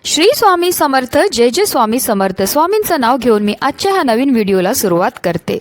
श्री स्वामी समर्थ. जय जय स्वामी समर्थ. स्वामींचं नाव घेऊन मी आजच्या ह्या नवीन व्हिडिओला सुरुवात करते.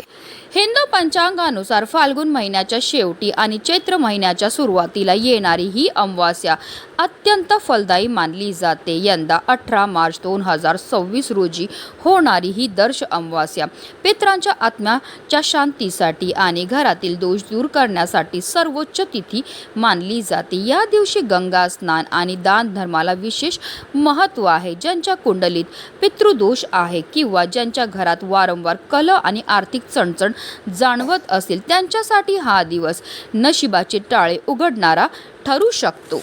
हिंदू पंचांगानुसार फाल्गुन महिन्याच्या शेवटी आणि चैत्र महिन्याच्या सुरुवातीला येणारी ही अमावास्या अत्यंत फलदायी मानली जाते. यंदा 18 मार्च 2026 रोजी होणारी ही दर्श अमावास्या पितरांच्या आत्म्याच्या शांतीसाठी आणि घरातील दोष दूर करण्यासाठी सर्वोच्च तिथी मानली जाते. या दिवशी गंगा स्नान आणि दान धर्माला विशेष महत्त्व आहे. ज्यांच्या कुंडलीत पितृदोष आहे किंवा ज्यांच्या घरात वारंवार कलह आणि आर्थिक चणचण जाणवत असेल त्यांच्यासाठी हा दिवस नशिबाचे टाळे उघडणारा ठरू शकतो.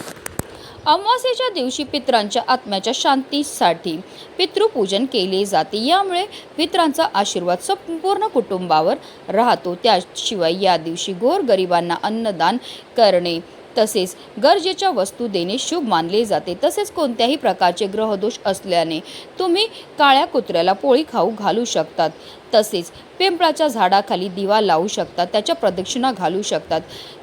अमावास्येच्या दिवशी पितरांच्या आत्म्याच्या शांतीसाठी पितृपूजन केले जाते. यामुळे पितरांचा आशीर्वाद संपूर्ण कुटुंबावर राहतो. त्याशिवाय या दिवशी गोरगरिबांना अन्नदान करणे तसेच गरजेच्या वस्तू देणे शुभ मानले जाते. तसेच कोणत्याही प्रकारचे ग्रहदोष असल्याने तुम्ही काळ्या कुत्र्याला पोळी खाऊ घालू शकतात. तसेच पिंपळाच्या झाडाखाली दिवा लावू शकतात, त्याच्या प्रदक्षिणा घालू शकतात.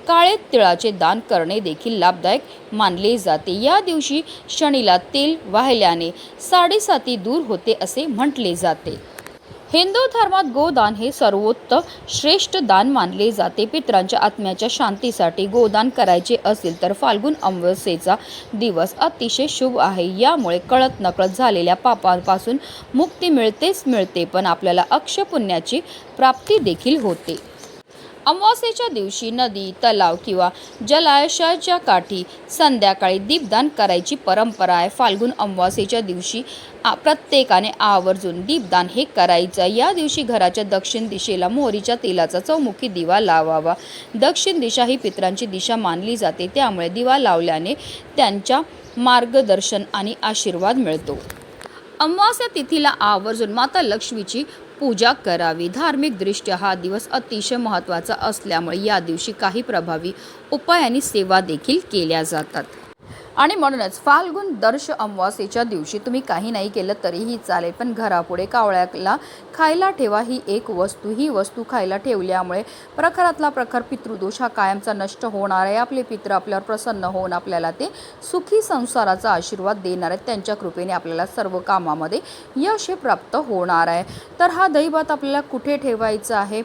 काळे तिळाचे दान करणे देखील लाभदायक मानले जाते. या दिवशी शनीला तेल वाहिल्याने साडेसाती दूर होते असे म्हटले जाते. हिंदू धर्मात गोदान हे सर्वोत्तम श्रेष्ठ दान मानले जाते. पितरांच्या आत्म्याच्या शांतीसाठी गोदान करायचे असेल तर फाल्गुन अमावस्येचा दिवस अतिशय शुभ आहे. यामुळे कळत नकळत झालेल्या पापांपासून मुक्ती मिळते, पण आपल्याला अक्षय पुण्याची प्राप्ती देखील होते. अमावास्येच्या दिवशी नदी, तलाव किंवा जलाशयाच्या काठी संध्याकाळी दीपदान करायची परंपरा आहे. फाल्गुन अमावास्येच्या दिवशी प्रत्येकाने आवर्जून दीपदान हे करायचं. या दिवशी घराच्या दक्षिण दिशेला मोहरीच्या तेलाचा चौमुखी दिवा लावावा. दक्षिण दिशा ही पितरांची दिशा मानली जाते, त्यामुळे दिवा लावल्याने त्यांच्या मार्गदर्शन आणि आशीर्वाद मिळतो. अमावास्या तिथीला आवर्जून माता लक्ष्मीची पूजा करावी. धार्मिकदृष्ट्या हा दिवस अतिशय महत्त्वाचा असल्यामुळे या दिवशी काही प्रभावी उपाय आणि सेवा देखील केल्या जातात. आणि म्हणूनच फाल्गुन दर्श अमावास्येच्या दिवशी तुम्ही काही नाही केलं तरीही चालेल, पण घरापुढे कावळ्याला खायला ठेवा. ही वस्तू खायला ठेवल्यामुळे प्रखरातला प्रखर पितृदोष हा कायमचा नष्ट होणार आहे. आपले पितृ आपल्यावर प्रसन्न होऊन आपल्याला ते सुखी संसाराचा आशीर्वाद देणार आहेत. त्यांच्या कृपेने आपल्याला सर्व कामामध्ये यश प्राप्त होणार आहे. तर हा दहीभात आपल्याला कुठे ठेवायचा आहे,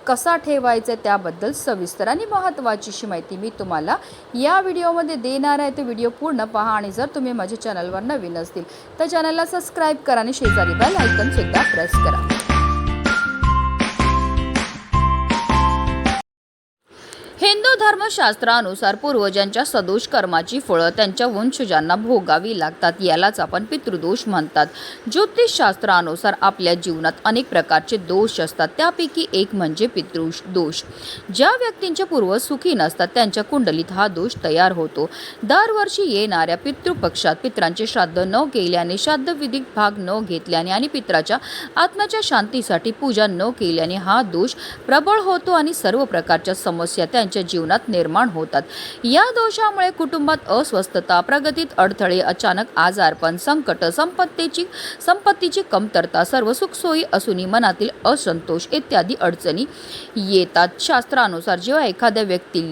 कसा ठेवायचा आहे, त्याबद्दल सविस्तर आणि महत्त्वाची माहिती मी तुम्हाला या व्हिडिओमध्ये देणार आहे. तो व्हिडिओ पूर्ण पहा आणि जर तुम्ही माझ्या चॅनलवर नवीन असतील तर चॅनलला सबस्क्राईब करा आणि शेजारी बेल आयकॉन सुद्धा प्रेस करा. हिंदू धर्मशास्त्रानुसार पूर्वजांच्या सदोष कर्माची फळं त्यांच्या वंशजांना भोगावी लागतात. यालाच आपण पितृदोष म्हणतात. ज्योतिषशास्त्रानुसार आपल्या जीवनात अनेक प्रकारचे दोष असतात. त्यापैकी एक म्हणजे पितृदोष. ज्या व्यक्तींचे पूर्वज सुखी नसतात त्यांच्या कुंडलीत हा दोष तयार होतो. दरवर्षी येणाऱ्या पितृपक्षात पितरांचे श्राद्ध न केल्याने, श्राद्धविधीत भाग न घेतल्याने आणि पितराच्या आत्म्याच्या शांतीसाठी पूजा न केल्याने हा दोष प्रबळ होतो आणि सर्व प्रकारच्या समस्या त्यांच्या जीवनात निर्माण होतात. या दोषामुळे कुटुंबात अस्वस्थता, प्रगतीत अडथळे, अचानक आजारपण, संकट, संपत्तीची कमतरता, सर्व सुखसोयी असूनही मनातील असंतोष इत्यादी अडचणी येतात. शास्त्रानुसार जेव्हा एखाद्या व्यक्ती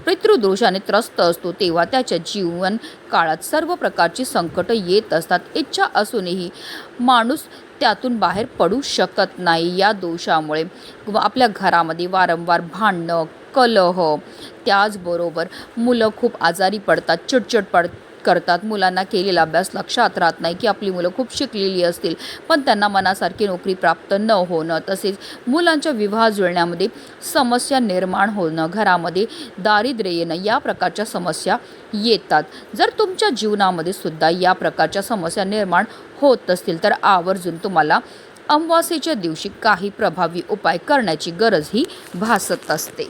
पितृदोषाने त्रस्त असतो तेव्हा त्याच्या जीवन काळात सर्व प्रकारची संकट येत असतात. इच्छा असूनही माणूस त्यातून बाहेर पडू शकत नाही. या दोषामुळे आपल्या घरामध्ये वारंवार भांडणं, कलह, त्याचबरोबर मुलं खूप आजारी पडतात, चिडचिड करतात. मुलांना केलेला अभ्यास लक्षात राहत नाही की आपली मुलं खूप शिकलेली असतील पण त्यांना मनासारखी नोकरी प्राप्त न होणं, तसेच मुलांच्या विवाह जुळण्यामध्ये समस्या निर्माण होणं, घरामध्ये दारिद्र्य येणं, या प्रकारच्या समस्या येतात. जर तुमच्या जीवनामध्ये सुद्धा या प्रकारच्या समस्या निर्माण होत असतील तर आवर्जून तुम्हाला अमावास्येच्या दिवशी काही प्रभावी उपाय करण्याची गरजही भासत असते.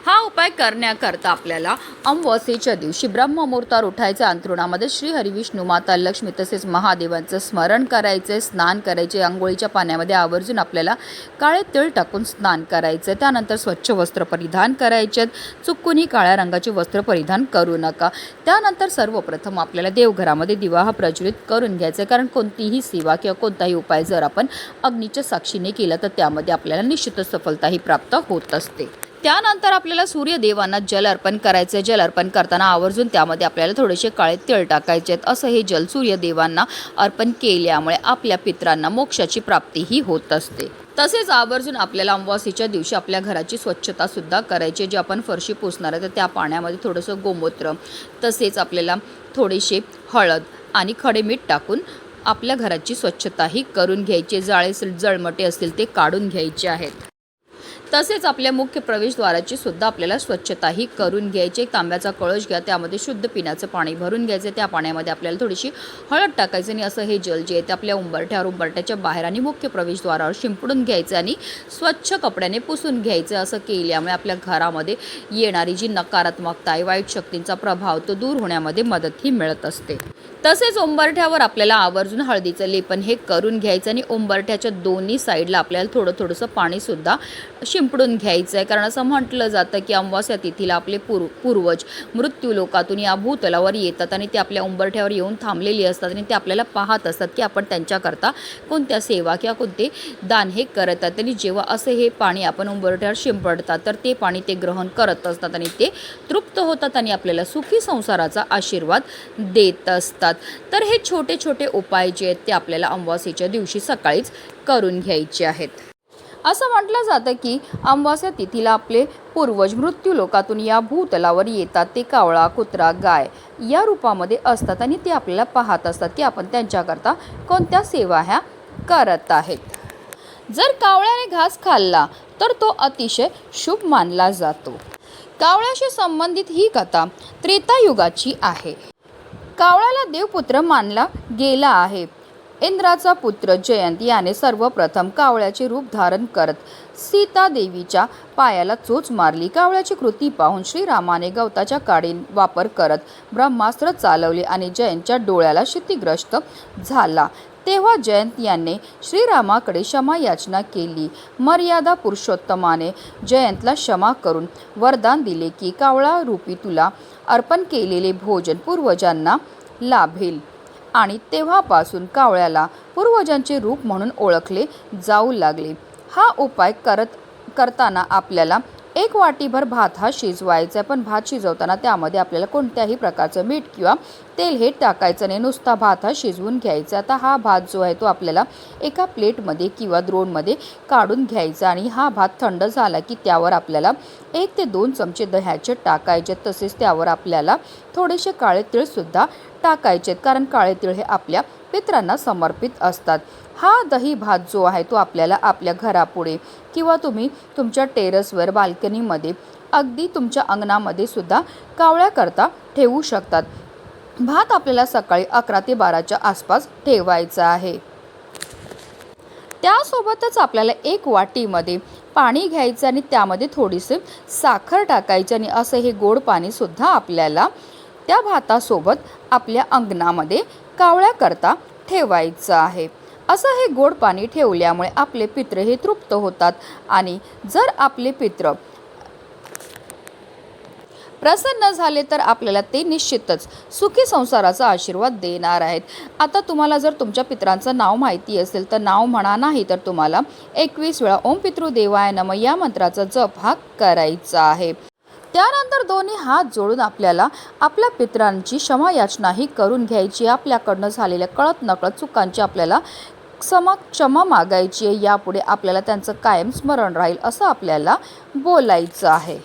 हा उपाय करण्याकरता आपल्याला अमावास्येच्या दिवशी ब्रह्ममुहूर्तावर उठायचं, अंथरुणामध्ये श्री हरिविष्णू, माता लक्ष्मी तसेच महादेवांचं स्मरण करायचं, स्नान करायचे. आंघोळीच्या पाण्यामध्ये आवर्जून आपल्याला काळे तीळ टाकून स्नान करायचं. त्यानंतर स्वच्छ वस्त्र परिधान करायचे. चुकूनही काळ्या रंगाचे वस्त्र परिधान करू नका. त्यानंतर सर्वप्रथम आपल्याला देवघरामध्ये दिवा प्रज्वलित करून घ्यायचा, कारण कोणतीही सेवा किंवा कोणताही उपाय जर आपण अग्नीच्या साक्षीने केला तर त्यामध्ये आपल्याला निश्चितच सफलताही प्राप्त होत असते. त्यानंतर आपल्याला सूर्यदेवांना जल अर्पण करायचं आहे। जल अर्पण करताना आवर्जून त्यामध्ये आपल्याला थोडेसे काळे तीळ टाकायचे आहेत। असं हे जल सूर्यदेवांना अर्पण केल्यामुळे आपल्या पितरांना मोक्षाची प्राप्तीही होत असते। तसेच आवर्जून आपल्याला अमावास्येच्या दिवशी आपल्या घराची स्वच्छता सुद्धा करायची। जे आपण फरशी पुसणार आहे तर त्या पाण्यामध्ये थोडंसं गोमूत्र तसेच आपल्याला थोडीशी हळद आणि खडे मीठ टाकून आपल्या घराची स्वच्छताही करून घ्यायची। जाळे जळमटे असतील ते काढून घ्यायचे आहेत। तसेच आपल्या मुख्य प्रवेशद्वाराची सुद्धा आपल्याला स्वच्छताही करून घ्यायची। एक तांब्याचा कळश घ्या, त्यामध्ये शुद्ध पिण्याचं पाणी भरून घ्यायचं। त्या पाण्यामध्ये आपल्याला थोडीशी हळद टाकायचं आणि असं हे जल जे आहे ते आपल्या उंबरठ्याच्या बाहेर आणि मुख्य प्रवेशद्वारावर शिंपडून घ्यायचं आणि स्वच्छ कपड्याने पुसून घ्यायचं। असं केल्यामुळे आपल्या घरामध्ये येणारी जी नकारात्मकता आहे, वाईट शक्तींचा प्रभाव तो दूर होण्यामध्ये मदतही मिळत असते। तसेच उंबरठ्यावर आपल्याला आवर्जून हळदीचं लेपन हे करून घ्यायचं आणि उंबरठ्याच्या दोन्ही साईडला आपल्याला थोडंसं पाणी सुद्धा शिंपडून घ्यायचं आहे। कारण असं म्हटलं जातं की अमावास्या तिथीला आपले पूर्वज मृत्यू लोकातून या भूतलावर येतात आणि ते आपल्या उंबरठ्यावर येऊन थांबलेली असतात आणि ते आपल्याला पाहत असतात की आपण त्यांच्याकरता कोणत्या सेवा किंवा कोणते दान हे करतात। आणि जेव्हा असं हे पाणी आपण उंबरठ्यावर शिंपडतात तर ते पाणी ते ग्रहण करत असतात आणि ते तृप्त होतात आणि आपल्याला सुखी संसाराचा आशीर्वाद देत असतात। तर हे छोटे छोटे उपाय जे आहेत ते आपल्याला अमावास्येच्या दिवशी सकाळीच करून घ्यायचे आहेत। असं म्हटलं जातं की अमावास्या तिथीला आपले पूर्वज मृत्यू लोकातून या भूतलावर येतात। ते कावळा, कुत्रा, गाय या रूपामध्ये असतात आणि ते आपल्याला पाहत असतात की आपण त्यांच्याकरता कोणत्या सेवा ह्या करत आहेत। जर कावळ्याने घास खाल्ला तर तो अतिशय शुभ मानला जातो। कावळ्याशी संबंधित ही कथा त्रेतायुगाची आहे। कावळ्याला देवपुत्र मानला गेला आहे। इंद्राचा पुत्र जयंत याने सर्वप्रथम कावळ्याचे रूप धारण करत सीता देवीच्या पायाला चोच मारली। कावळ्याची कृती पाहून श्रीरामाने गवताच्या काडी वापर करत ब्रह्मास्त्र चालवले आणि जयंतच्या डोळ्याला क्षतिग्रस्त झाला। तेव्हा जयंत याने श्रीरामाकडे क्षमा याचना केली। मर्यादा पुरुषोत्तमाने जयंतला क्षमा करून वरदान दिले की कावळा रूपी तुला अर्पण केलेले भोजन पूर्वजांना लाभेल आणि तेव्हापासून कावळ्याला पूर्वजांचे रूप म्हणून ओळखले जाऊ लागले। हा उपाय करताना आपल्याला एक वाटीभर भात हा शिजवायचा आहे। पण भात शिजवताना त्यामध्ये आपल्याला कोणत्याही प्रकारचं मीठ किंवा तेल हे टाकायचं नाही, नुसता भात हा शिजवून घ्यायचा। आता हा भात जो आहे तो आपल्याला एका प्लेटमध्ये किंवा द्रोणमध्ये काढून घ्यायचा आणि हा भात थंड झाला की त्यावर आपल्याला 1 ते 2 चमचे दह्याचे टाकायचे। तसेच त्यावर आपल्याला थोडेसे काळे तीळसुद्धा टाकायचे, कारण काळे तीळ हे आपल्या पितरांना समर्पित असतात। हा दही भात जो आहे तो आपल्याला आपल्या घरापुढे किंवा तुम्ही तुमच्या टेरेसवर, बाल्कनीमध्ये, अगदी तुमच्या अंगणामध्ये सुद्धा कावळ्याकरता ठेवू शकतात। भात आपल्याला सकाळी 11 ते 12च्या आसपास ठेवायचा आहे। त्यासोबतच आपल्याला 1 वाटीमध्ये पाणी घ्यायचं आणि त्यामध्ये थोडीशी साखर टाकायची आणि असं हे गोड पाणी सुद्धा आपल्याला त्या भातासोबत आपल्या अंगणामध्ये कावळ्याकरता ठेवायचं आहे। असं हे गोड पाणी ठेवल्यामुळे आपले पित्र हे तृप्त होतात आणि जर आपले पित्र प्रसन्न झाले तर आपल्याला ते निश्चितच सुखी संसाराचा आशीर्वाद देणार आहेत। आता तुम्हाला जर तुमच्या पित्रांचं नाव माहिती असेल तर नाव म्हणा, नाही तर तुम्हाला 21 वेळा ओम पितृदेवाय नमः या मंत्राचा जप हा करायचा आहे। त्यानंतर दोन्ही हात जोडून आपल्याला आपल्या पितरांची क्षमा याचनाही करून घ्यायची। आपल्याकडनं झालेल्या कळत नकळत चुकांची आपल्याला क्षमा मागायची आहे। यापुढे आपल्याला त्यांचं कायम स्मरण राहील असं आपल्याला बोलायचं आहे।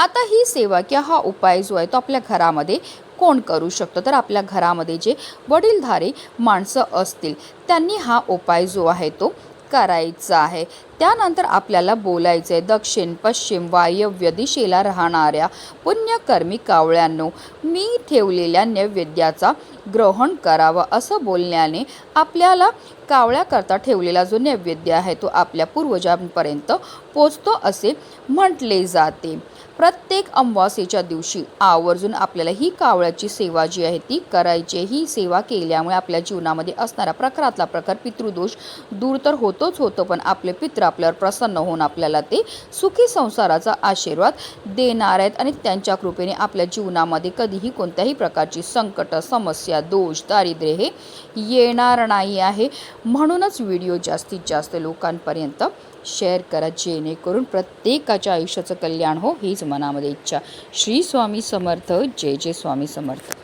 आता ही सेवा किंवा हा उपाय जो आहे तो आपल्या घरामध्ये कोण करू शकतो, तर आपल्या घरामध्ये जे वडीलधारी माणसं असतील त्यांनी हा उपाय जो आहे तो करायचा आहे। त्यानंतर आपल्याला बोलायचं आहे, दक्षिण, पश्चिम, वायव्य दिशेला राहणाऱ्या पुण्यकर्मी कावळ्यांनो, मी ठेवलेल्या नैवेद्याचा ग्रहण करावं। असं बोलण्याने आपल्याला कावळ्याकरता ठेवलेला जो नैवेद्य आहे तो आपल्या पूर्वजांपर्यंत पोचतो असे म्हटले जाते। प्रत्येक अमावास्येच्या दिवशी आवर्जून आपल्याला ही कावळ्याची सेवा जी आहे ती करायची। ही सेवा केल्यामुळे आपल्या जीवनामध्ये असणारा प्रखरातला प्रखर पितृदोष दूर तर होतोच होतो, पण आपले पित्र आपल्यावर प्रसन्न होऊन आपल्याला ते सुखी संसाराचा आशीर्वाद देणार आहेत आणि त्यांच्या कृपेने आपल्या जीवनामध्ये कधीही कोणत्याही प्रकारची संकट, समस्या, दोष, दारिद्र्य हे येणार नाही आहे. म्हणूनच व्हिडिओ जास्तीत जास्त लोकांपर्यंत शेअर करा, जेणेकरून प्रत्येकाच्या आयुष्याचं कल्याण हो, हीच मनामध्ये इच्छा. श्री स्वामी समर्थ. जय जय स्वामी समर्थ.